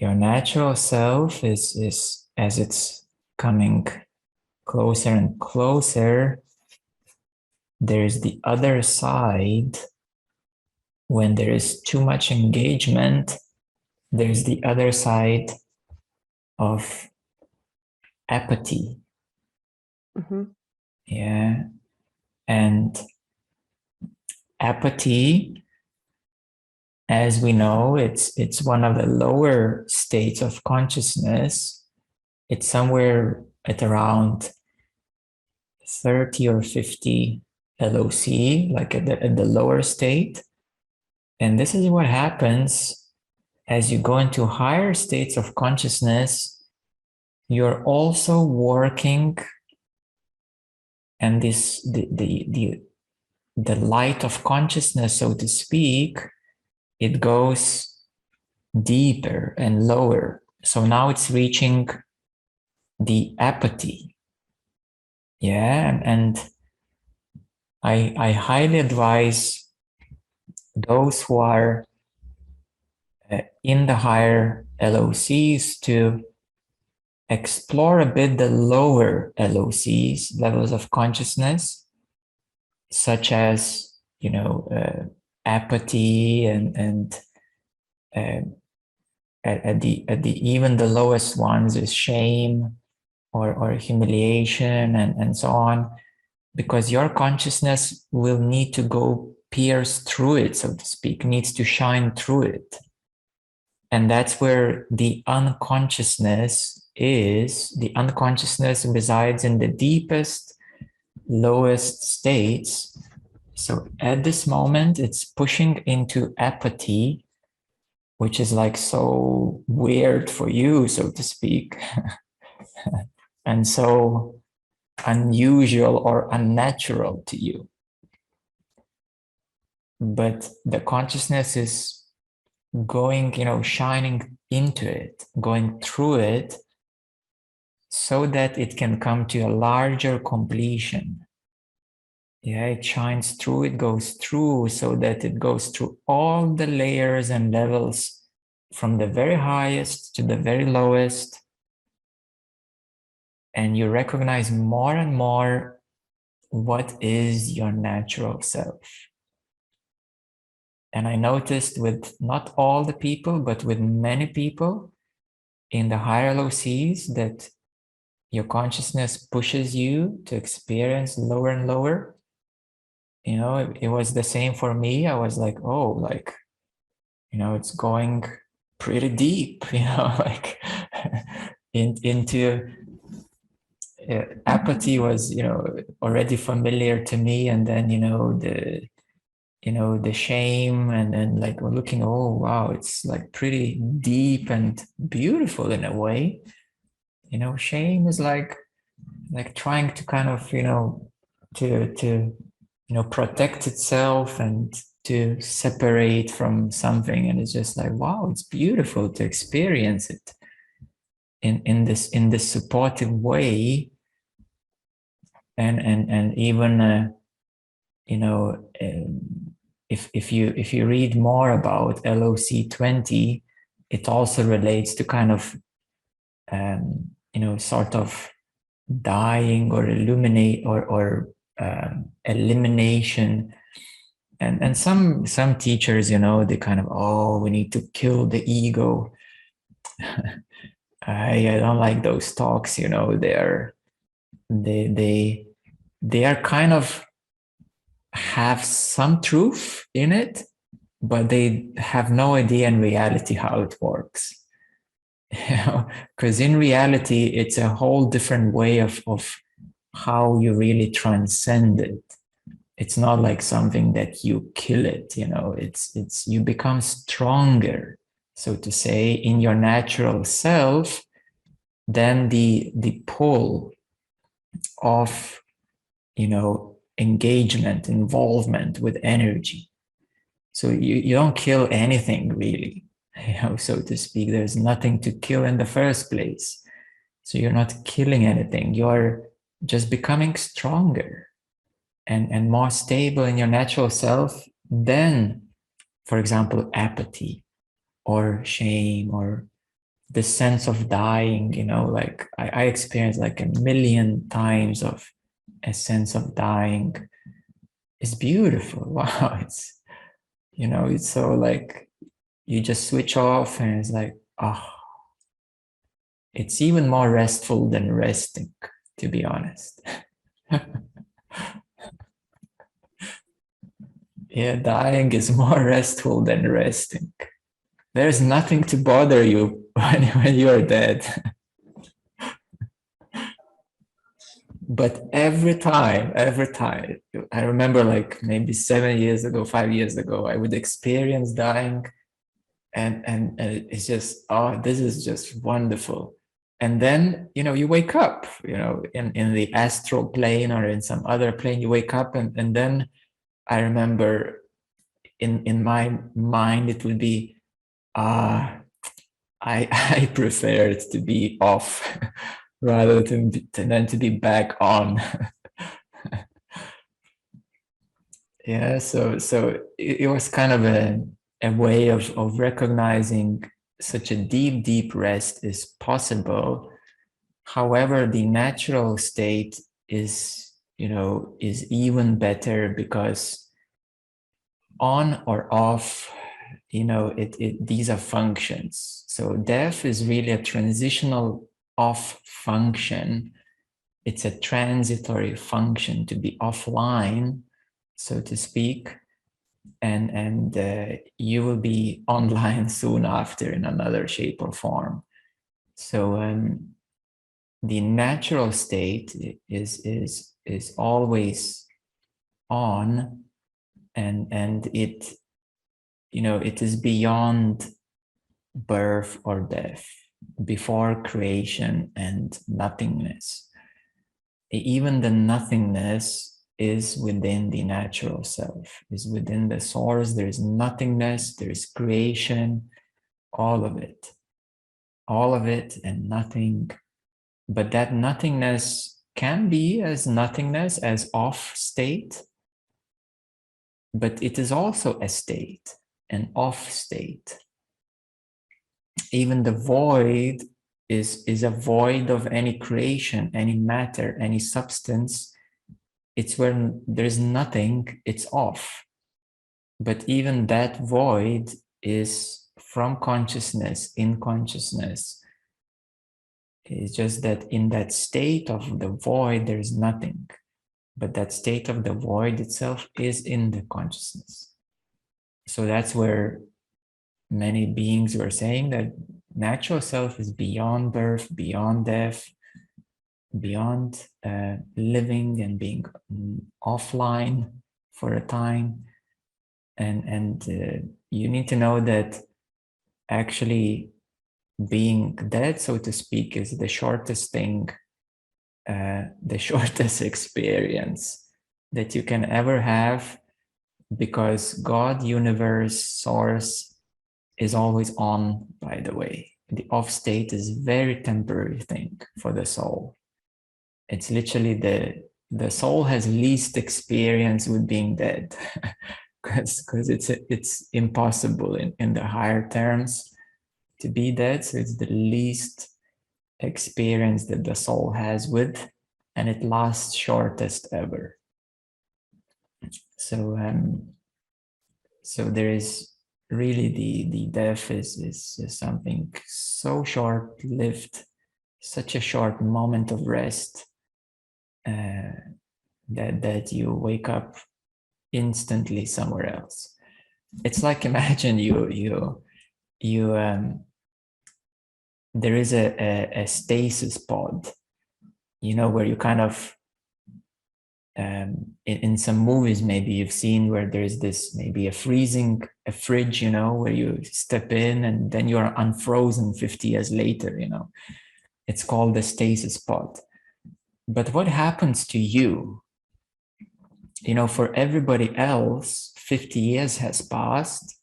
your natural self is as it's coming closer and closer, there's the other side. When there is too much engagement, there's the other side of apathy. Mm-hmm. Yeah. And apathy, as we know, it's one of the lower states of consciousness. It's somewhere at around 30 or 50 LOC, like at the lower state. And this is what happens as you go into higher states of consciousness. You're also working, and the light of consciousness, so to speak, it goes deeper and lower. So now it's reaching the apathy. Yeah, and I highly advise those who are in the higher LOCs to explore a bit the lower LOCs, levels of consciousness, such as, apathy and uh, at the even the lowest ones is shame or humiliation and so on, because your consciousness will need to go pierce through it, so to speak, needs to shine through it. And that's where the unconsciousness is. The unconsciousness resides in the deepest, lowest states. So at this moment, it's pushing into apathy, which is like so weird for you, so to speak, and so unusual or unnatural to you. But the consciousness is going, shining into it, going through it, so that it can come to a larger completion. Yeah, it shines through, it goes through, so that it goes through all the layers and levels from the very highest to the very lowest. And you recognize more and more what is your natural self. And I noticed with not all the people, but with many people in the higher LOCs, that your consciousness pushes you to experience lower and lower. It was the same for me. I was like, oh, like, it's going pretty deep, like into apathy was, already familiar to me. And then, the shame, and then like we're looking, oh, wow, it's like pretty deep and beautiful in a way. Shame is like trying to kind of, to protect itself and to separate from something. And it's just like, wow, it's beautiful to experience it in this supportive way. And even if you read more about LOC 20, it also relates to kind of sort of dying or illuminate or elimination. And some teachers, they kind of, oh, we need to kill the ego. I don't like those talks. They are kind of have some truth in it, but they have no idea in reality how it works. Because in reality, it's a whole different way of how you really transcend it. It's not like something that you kill it. It's you become stronger, so to say, in your natural self than the pull of engagement, involvement with energy. So you don't kill anything really, so to speak. There's nothing to kill in the first place. So you're not killing anything. You're just becoming stronger and more stable in your natural self than, for example, apathy or shame or the sense of dying, you know, like I experienced like 1,000,000 times of a sense of dying. It's beautiful. Wow. It's, you know, it's so like you just switch off and it's like, oh, it's even more restful than resting, to be honest. Yeah, dying is more restful than resting. There's nothing to bother you when you're dead. But every time, I remember like maybe 7 years ago, 5 years ago, I would experience dying and it's just, oh, this is just wonderful. And then, you know, you wake up, you know, in the astral plane or in some other plane, you wake up and then I remember in my mind, it would be, I I prefer it to be off rather than to be back on. Yeah, so it was kind of a way of recognizing such a deep rest is possible. However, the natural state is, you know, is even better because on or off, you know, these are functions. So death is really a transitional off function. It's a transitory function to be offline, so to speak, and you will be online soon after in another shape or form. So the natural state is always on, and it, you know, it is beyond birth or death, before creation and nothingness. Even the nothingness is within the natural self, is within the source. There is nothingness, there is creation, all of it and nothing. But that nothingness can be as nothingness, as off state, but it is also a state, an off state. Even the void is a void of any creation, any matter, any substance. It's where there's nothing, it's off. But even that void is from consciousness, in consciousness. It's just that in that state of the void, there's nothing. But that state of the void itself is in the consciousness. So that's where many beings were saying that natural self is beyond birth, beyond death, beyond living and being offline for a time. And you need to know that actually being dead, so to speak, is the shortest thing, the shortest experience that you can ever have, because God, universe, source is always on, by the way. The off state is very temporary thing for the soul. It's literally the soul has least experience with being dead because it's impossible in the higher terms to be dead. So it's the least experience that the soul has with, and it lasts shortest ever. So so there is really the death is something so short-lived, such a short moment of rest, that you wake up instantly somewhere else. It's like, imagine you there is a stasis pod, you know, where you kind of in some movies maybe you've seen where there's this maybe a fridge, you know, where you step in and then you're unfrozen 50 years later, you know. It's called the stasis pod. But what happens to you, you know, for everybody else 50 years has passed,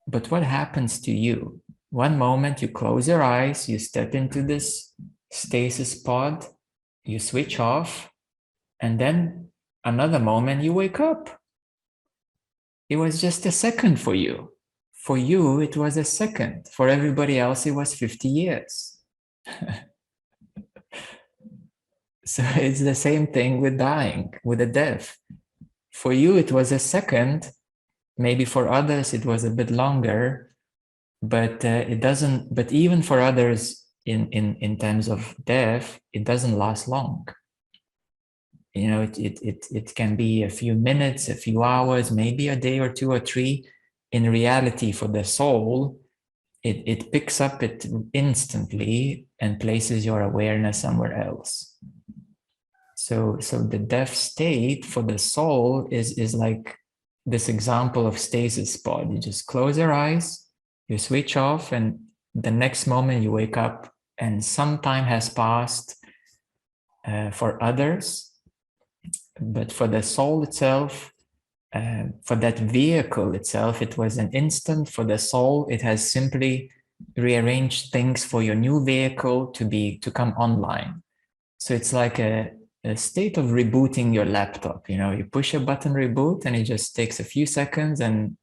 but what happens to you? One moment you close your eyes, you step into this stasis pod, you switch off, and then another moment you wake up. It was just a second for you. For you, it was a second. For everybody else, it was 50 years. So it's the same thing with dying, with a death. For you, it was a second. Maybe for others, it was a bit longer, but it doesn't, but even for others in terms of death, it doesn't last long. You know, it can be a few minutes, a few hours, maybe a day or two or three. In reality, for the soul, it picks up it instantly and places your awareness somewhere else. So the death state for the soul is like this example of stasis pod. You just close your eyes, you switch off, and the next moment you wake up and some time has passed for others. But for the soul itself, for that vehicle itself, it was an instant. For the soul, it has simply rearranged things for your new vehicle to come online. So it's like a state of rebooting your laptop. You know, you push a button reboot and it just takes a few seconds and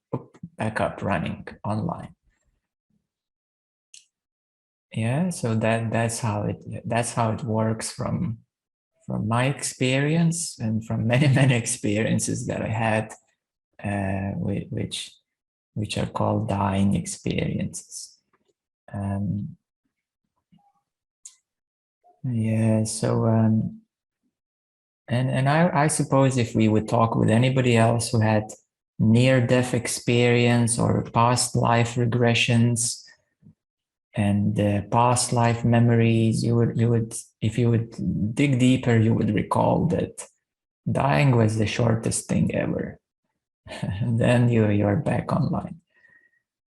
back up running online. Yeah, so that's how it works from my experience and from many experiences that I had, which are called dying experiences. Yeah, so and I suppose if we would talk with anybody else who had near-death experience or past life regressions and past life memories, you would if you would dig deeper, you would recall that dying was the shortest thing ever. And then you're back online.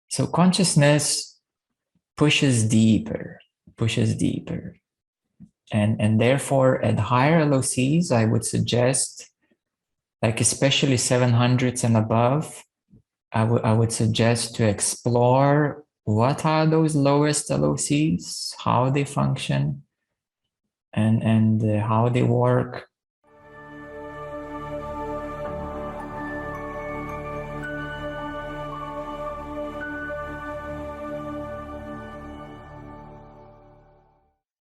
So consciousness pushes deeper. And therefore, at higher LOCs, I would suggest, like especially 700s and above, I would suggest to explore what are those lowest LOCs, how they function, and how they work,